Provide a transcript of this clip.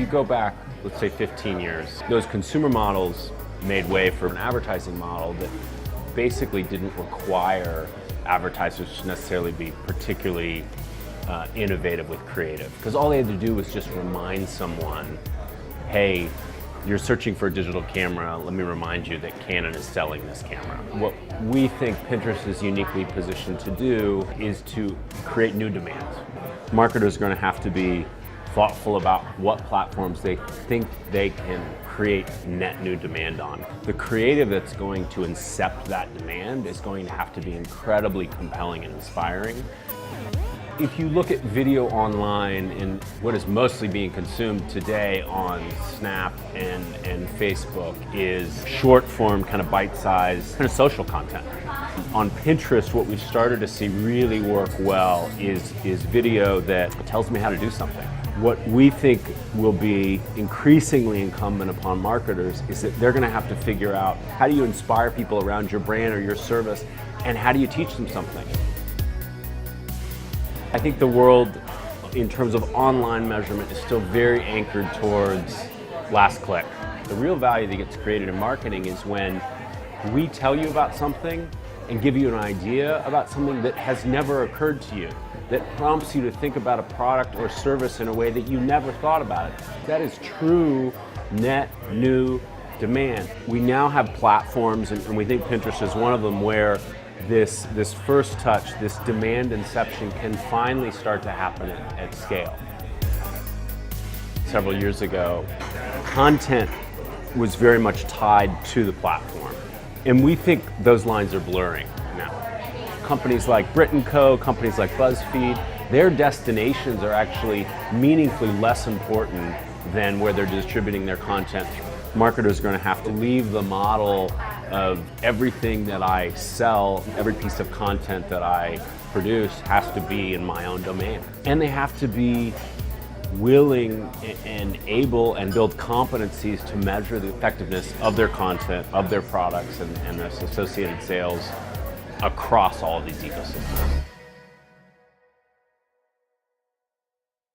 you go back, let's say 15 years, those consumer models made way for an advertising model that basically didn't require advertisers to necessarily be particularly innovative with creative, because all they had to do was just remind someone, hey, you're searching for a digital camera, let me remind you that Canon is selling this camera. What we think Pinterest is uniquely positioned to do is to create new demands. Marketers are going to have to be thoughtful about what platforms they think they can create net new demand on. The creative that's going to incept that demand is going to have to be incredibly compelling and inspiring. If you look at video online and what is mostly being consumed today on Snap and Facebook is short form, kind of bite-sized, kind of social content. On Pinterest, what we've started to see really work well is video that tells me how to do something. What we think will be increasingly incumbent upon marketers is that they're going to have to figure out how do you inspire people around your brand or your service, and how do you teach them something. I think the world, in terms of online measurement, is still very anchored towards last click. The real value that gets created in marketing is when we tell you about something and give you an idea about something that has never occurred to you, that prompts you to think about a product or service in a way that you never thought about it. That is true net new demand. We now have platforms, and we think Pinterest is one of them, where this first touch, this demand inception can finally start to happen at scale. Several years ago, content was very much tied to the platform. And we think those lines are blurring now. Companies like Brit & Co., companies like BuzzFeed, their destinations are actually meaningfully less important than where they're distributing their content. Marketers are going to have to leave the model of everything that I sell, every piece of content that I produce has to be in my own domain. And they have to be willing and able and build competencies to measure the effectiveness of their content, of their products, and their associated sales across all of these ecosystems.